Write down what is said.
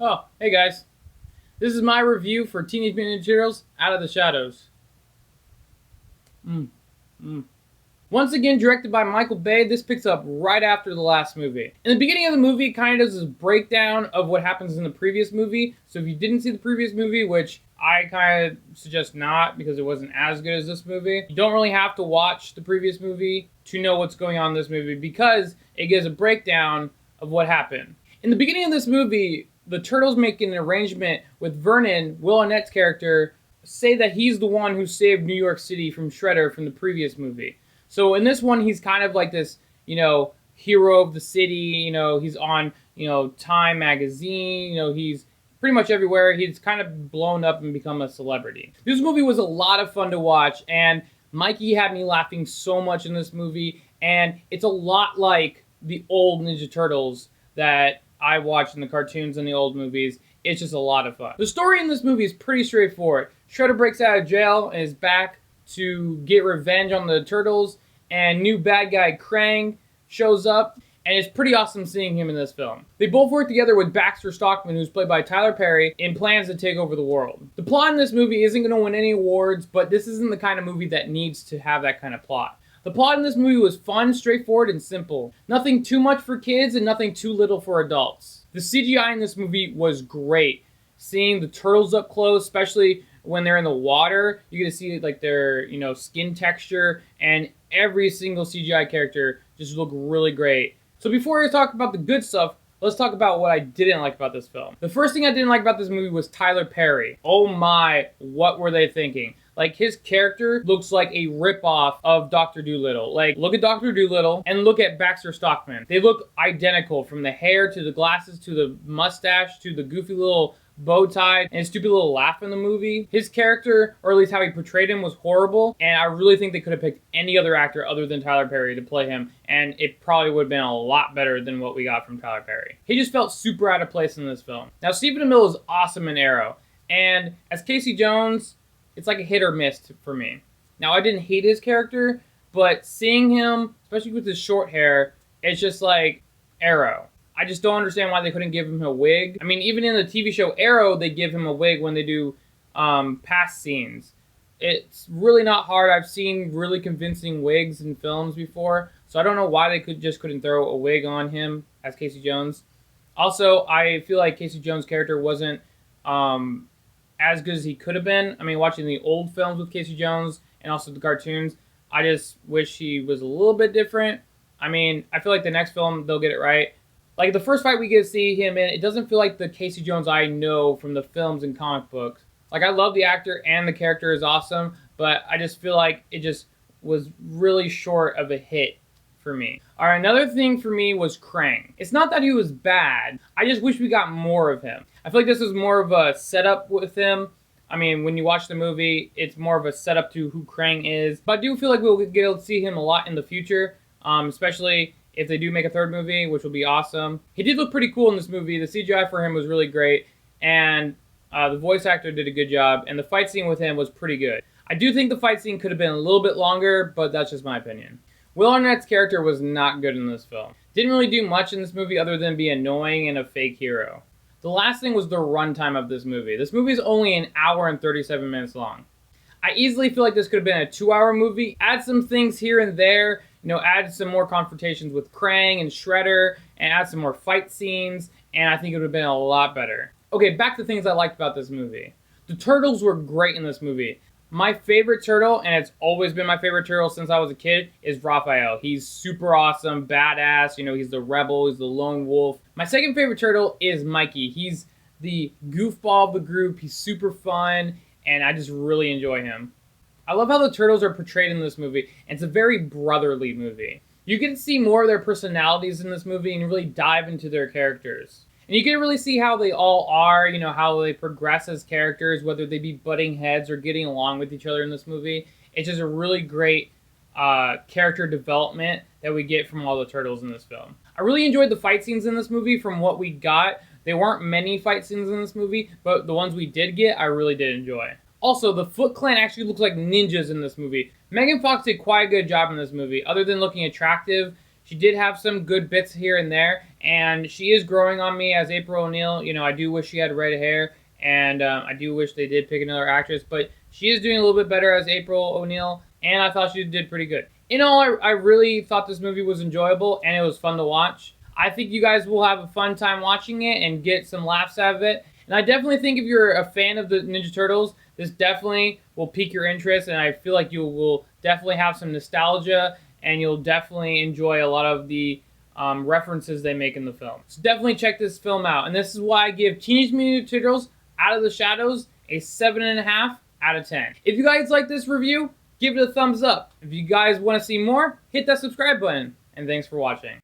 Oh, hey guys. This is my review for Teenage Mutant Ninja Turtles Out of the Shadows. Mm, mm. Once again, directed by Michael Bay, this picks up right after the last movie. In the beginning of the movie, it kind of does this breakdown of what happens in the previous movie. So if you didn't see the previous movie, which I kind of suggest not because it wasn't as good as this movie, you don't really have to watch the previous movie to know what's going on in this movie because it gives a breakdown of what happened. In the beginning of this movie, the Turtles make an arrangement with Vernon, Will Arnett's character, say that he's the one who saved New York City from Shredder from the previous movie. So in this one, he's kind of like this, hero of the city. He's on, Time magazine. He's pretty much everywhere. He's kind of blown up and become a celebrity. This movie was a lot of fun to watch, and Mikey had me laughing so much in this movie, and it's a lot like the old Ninja Turtles that I watched in the cartoons and the old movies. It's just a lot of fun. The story in this movie is pretty straightforward. Shredder breaks out of jail and is back to get revenge on the Turtles, and new bad guy Krang shows up, and it's pretty awesome seeing him in this film. They both work together with Baxter Stockman, who's played by Tyler Perry, in plans to take over the world. The plot in this movie isn't going to win any awards, but this isn't the kind of movie that needs to have that kind of plot. The plot in this movie was fun, straightforward, and simple. Nothing too much for kids and nothing too little for adults. The CGI in this movie was great. Seeing the turtles up close, especially when they're in the water, you get to see like their, skin texture, and every single CGI character just look really great. So before I talk about the good stuff, let's talk about what I didn't like about this film. The first thing I didn't like about this movie was Tyler Perry. Oh my, what were they thinking? Like, his character looks like a ripoff of Dr. Dolittle. Like, look at Dr. Dolittle and look at Baxter Stockman. They look identical, from the hair to the glasses to the mustache to the goofy little bow tie and stupid little laugh in the movie. His character, or at least how he portrayed him, was horrible, and I really think they could have picked any other actor other than Tyler Perry to play him, and it probably would have been a lot better than what we got from Tyler Perry. He just felt super out of place in this film. Now, Stephen Amell is awesome in Arrow, and as Casey Jones, it's like a hit or miss for me. Now, I didn't hate his character, but seeing him, especially with his short hair, it's just like Arrow. I just don't understand why they couldn't give him a wig. I mean, even in the TV show Arrow, they give him a wig when they do past scenes. It's really not hard. I've seen really convincing wigs in films before, so I don't know why they couldn't throw a wig on him as Casey Jones. Also, I feel like Casey Jones' character wasn't as good as he could have been. I mean, watching the old films with Casey Jones and also the cartoons, I just wish he was a little bit different. I mean, I feel like the next film, they'll get it right. Like, the first fight we get to see him in, it doesn't feel like the Casey Jones I know from the films and comic books. Like, I love the actor and the character is awesome, but I just feel like it just was really short of a hit for me. Alright, another thing for me was Krang. It's not that he was bad, I just wish we got more of him. I feel like this was more of a setup with him. I mean, when you watch the movie, it's more of a setup to who Krang is. But I do feel like we'll get able to see him a lot in the future, especially if they do make a third movie, which will be awesome. He did look pretty cool in this movie. The CGI for him was really great, and the voice actor did a good job, and the fight scene with him was pretty good. I do think the fight scene could have been a little bit longer, but that's just my opinion. Will Arnett's character was not good in this film. Didn't really do much in this movie other than be annoying and a fake hero. The last thing was the runtime of this movie. This movie is only an hour and 37 minutes long. I easily feel like this could have been a 2-hour movie. Add some things here and there, add some more confrontations with Krang and Shredder, and add some more fight scenes, and I think it would have been a lot better. Okay, back to things I liked about this movie. The Turtles were great in this movie. My favorite turtle, and it's always been my favorite turtle since I was a kid, is Raphael. He's super awesome, badass, he's the rebel, he's the lone wolf. My second favorite turtle is Mikey. He's the goofball of the group, he's super fun, and I just really enjoy him. I love how the Turtles are portrayed in this movie, and it's a very brotherly movie. You get to see more of their personalities in this movie and really dive into their characters. And you can really see how they all are, how they progress as characters, whether they be butting heads or getting along with each other in this movie. It's just a really great character development that we get from all the Turtles in this film. I really enjoyed the fight scenes in this movie from what we got. There weren't many fight scenes in this movie, but the ones we did get, I really did enjoy. Also, the Foot Clan actually looks like ninjas in this movie. Megan Fox did quite a good job in this movie. Other than looking attractive, she did have some good bits here and there, and she is growing on me as April O'Neil. You know, I do wish she had red hair, and I do wish they did pick another actress, but she is doing a little bit better as April O'Neil, and I thought she did pretty good. In all, I really thought this movie was enjoyable, and it was fun to watch. I think you guys will have a fun time watching it and get some laughs out of it. And I definitely think if you're a fan of the Ninja Turtles, this definitely will pique your interest, and I feel like you will definitely have some nostalgia, and you'll definitely enjoy a lot of the references they make in the film. So definitely check this film out. And this is why I give Teenage Mutant Ninja Turtles Out of the Shadows a 7.5 out of 10. If you guys like this review, give it a thumbs up. If you guys want to see more, hit that subscribe button. And thanks for watching.